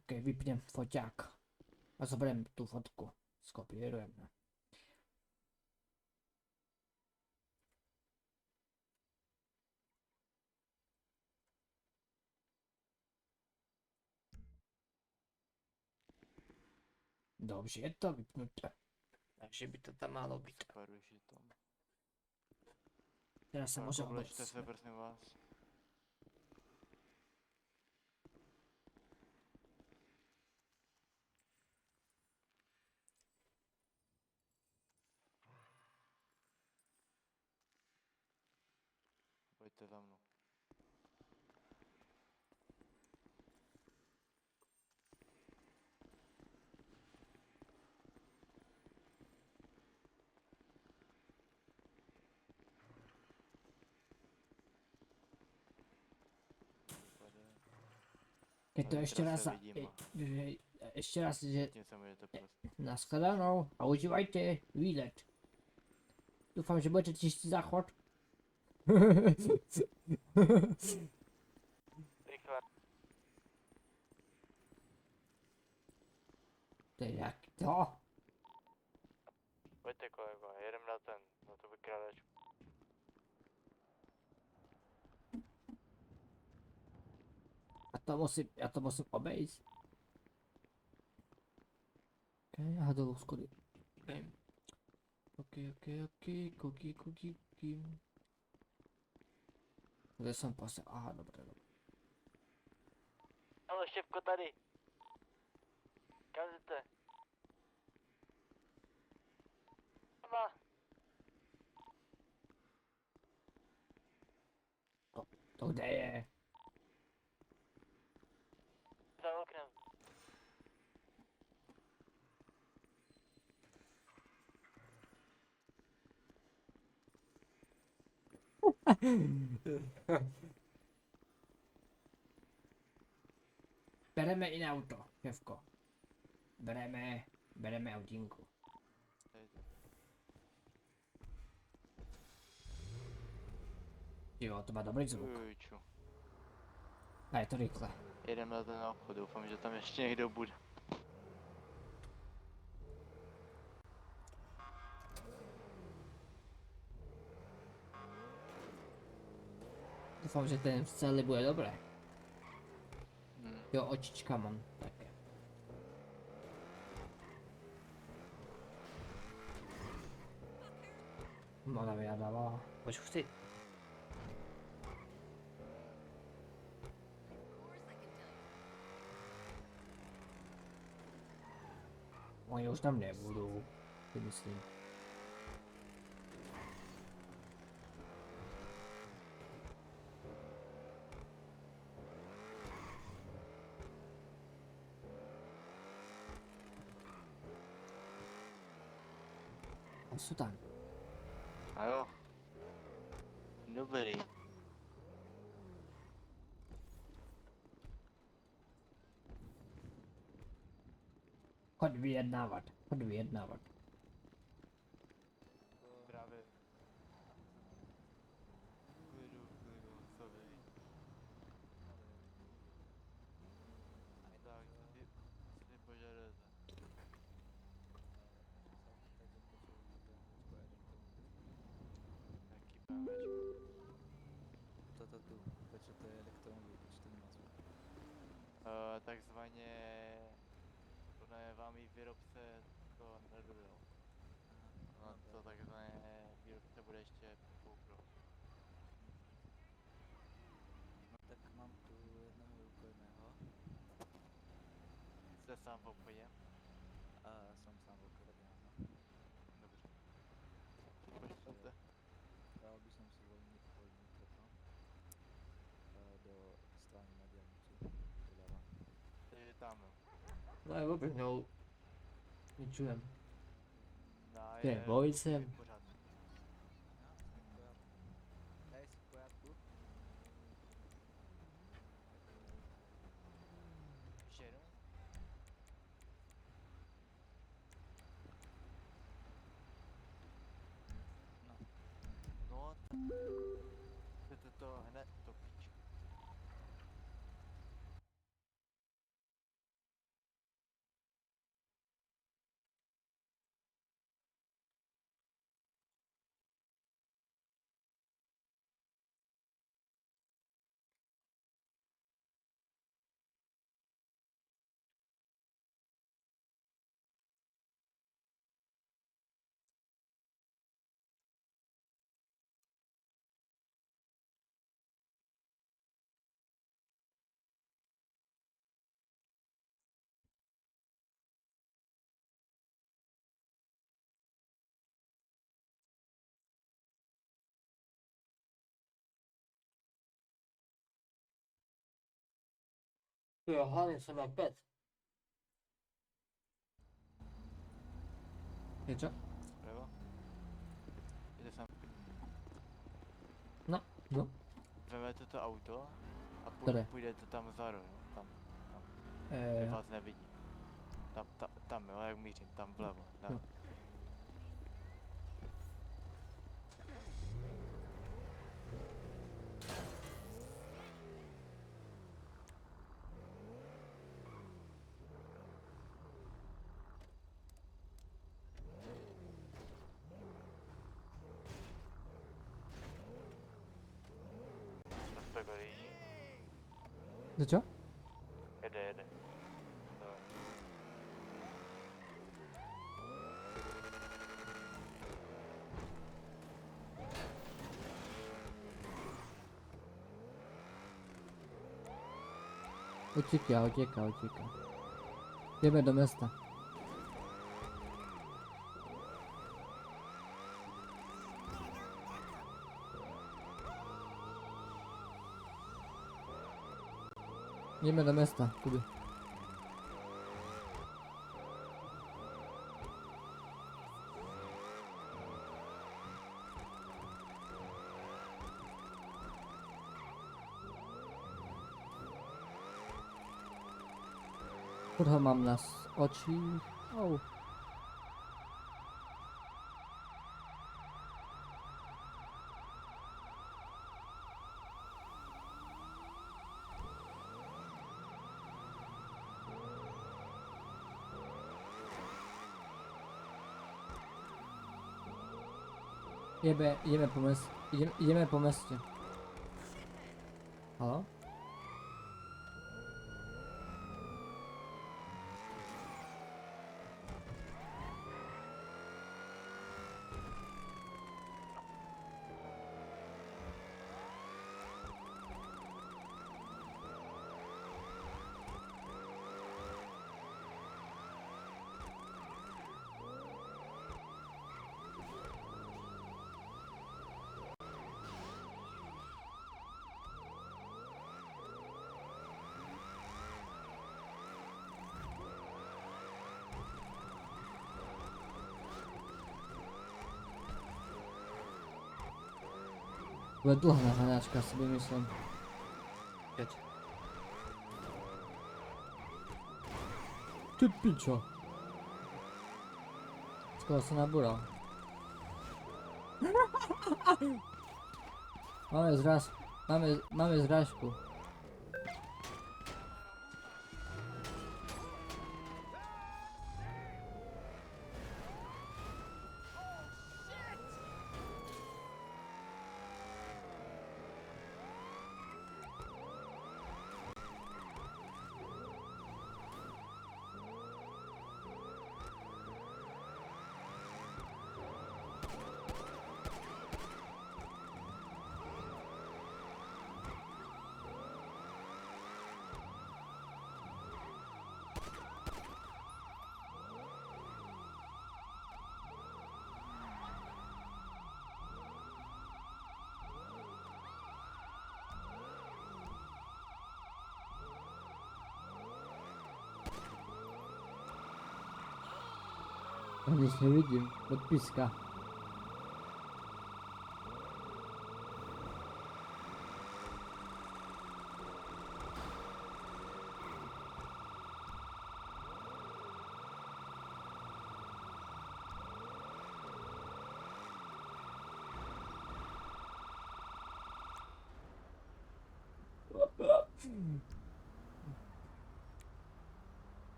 Ok, vypněm foťák. A zaberem tu fotku. Skopírujeme. Dobře, je to vypnuté. Takže by to tam malo být. Super, už je tam. Teraz se může Oblečte obrat. se, prosím vás. Pojďte za mnou. Je to Ale ještě teda raz se za... vidíme. Ještě raz, že Tím se můžete prostě. nashledanou a užívajte výlet. Doufám, že budete čistý záchod. Rychle. To je jak to? Pojďte kolego, jedem na tu vykrádačku. Já to musím obejít. Ok, aha, dolů schody. Ok. Kde jsem posel? Aha, dobré. Halo, štěpko tady. Kam jdete? Mama. To kde je? Za oknem. Bereme jiné auto, šéfko. Bereme autínku. Jo, to má dobrý zvuk. Ču. A je to rychle. Jedeme na ten obchod, doufám, že tam ještě někdo bude. Doufám, že ten v celi bude dobré. Hm. Jo, očička mám také. Ona vyjadala. Pojď chci. Oni už tam nebudou, si myslím. A jsou tam. A jo. Dobrý. Chod vyjednávat, chod vyjednávat. Právě. Klidu, hotový. Tak, ty požadujete. Jaký PMčko? Toto tu, prečo to je elektromobil, prečo to nemá zvuk? Takzvaně podle vámi výrobce to nedodal. No to takzvaně výrobce bude ještě poukro. No tak mám tu jednoho rukojného Jste sám v obchodě? a som sám v obchode, áno. Dobře. Počnete? Dal by som si voľný toto do strany na diaľnicu, doľava. Takže tam jo. No je vůbec no. Nečujem. No, Je vojcem. pořád. Aha, sme v poriadku. Hej, si v poriadku? Ještě jednou? No, No, chcete to hned to píč. Jo, hlavně jsem jak pes. Je co? Levo? Jde sem. No, no. Vezmete to auto a Které? půjdete tam za roh, jo? Tam vás nevidí. Tam jo, jak mířím, tam vlevo. Tam. Jo. Prospekt odjíždí. To co? Jede. Dobré. Utíká. Jdeme do města. Jdeme do města, kudy? Furt ho mám na očích. Oh. Jdeme po městě. Jdeme po městě. Halo? Bude dlouhá hranáčka, si myslím. Teď. Ty pičo. Skoro se nabural. Máme zrážku. Nic nevidím, od píska.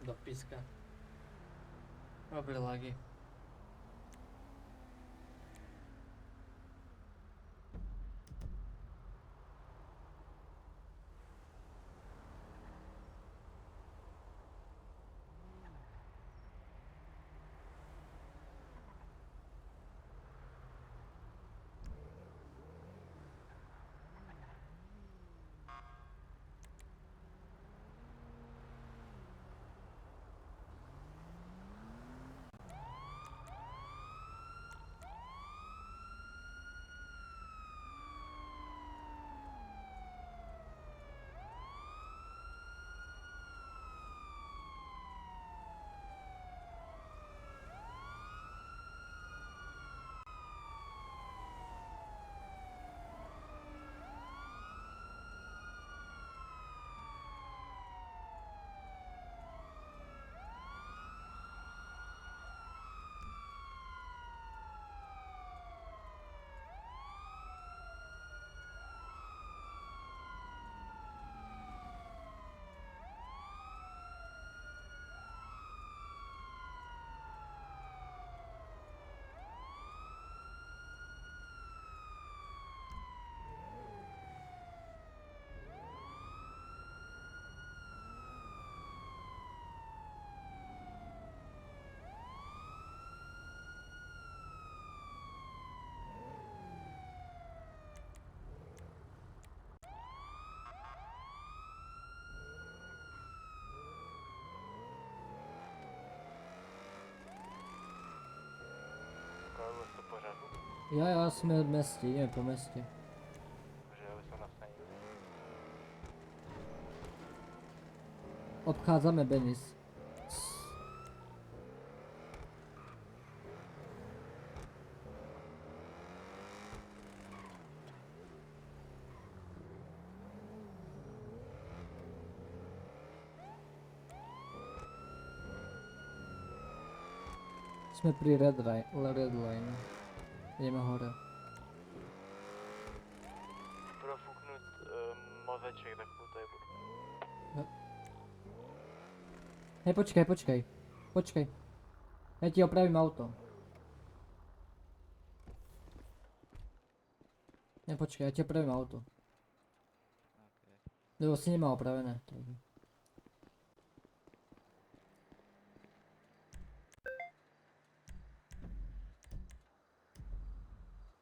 Do píska. Dobré lagy. Jo, jsme v městě, jdeme po městě. Obcházíme Benis. Jsme pri red line. Jdeme hore. Profuknout mozeček, tak tady budu. Hej, počkej. Já ti opravím auto. Ne, počkej, já ti opravím auto. Okay. Nebo si nemá opravené. Takže.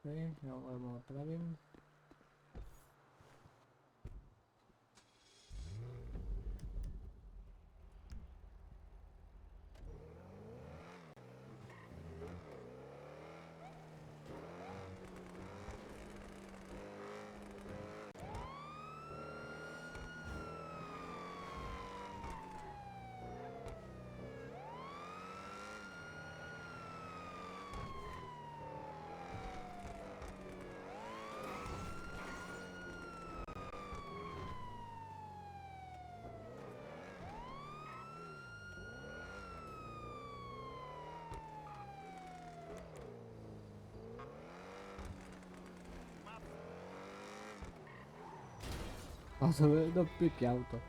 Okay, já ho opravím. A to je do piky auto.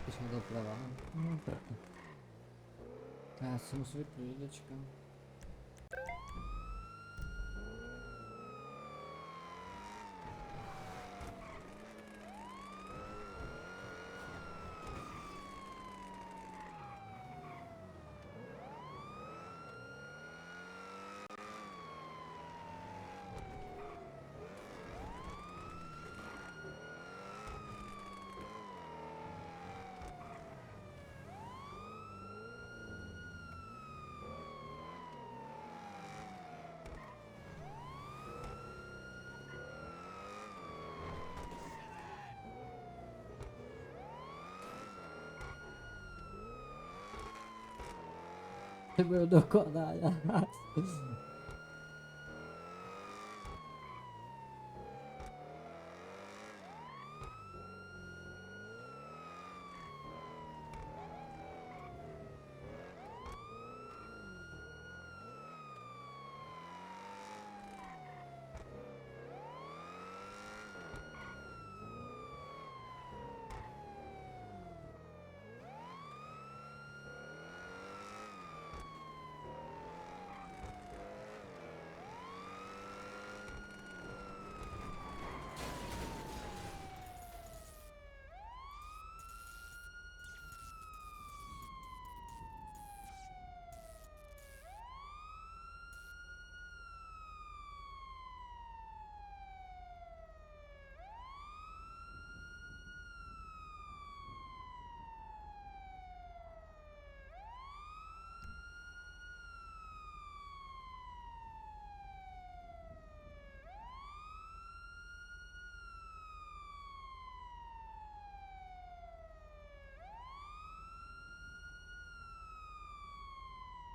Píšme doprava. No, pěkně. Já si musím vypnout jídečka. Ty byl dokonalý.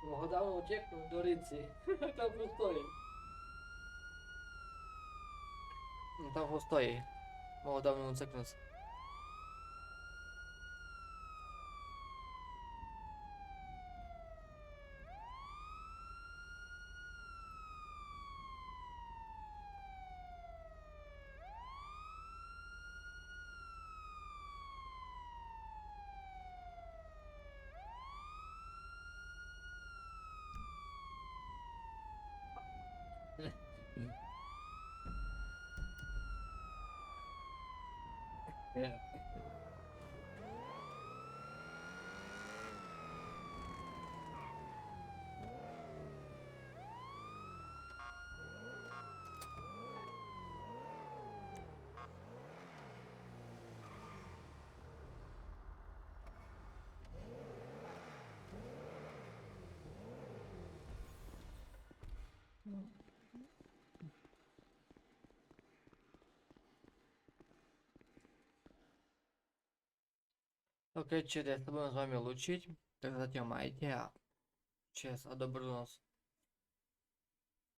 Mohl dávno utěknout do Rinci. Tam furt stojí. No, tam furt stojí. Mohl dávno uteknout. Yeah. OK, čet, já se budeme s vámi lučiť, tak zatím majte a čes a dobrú noc.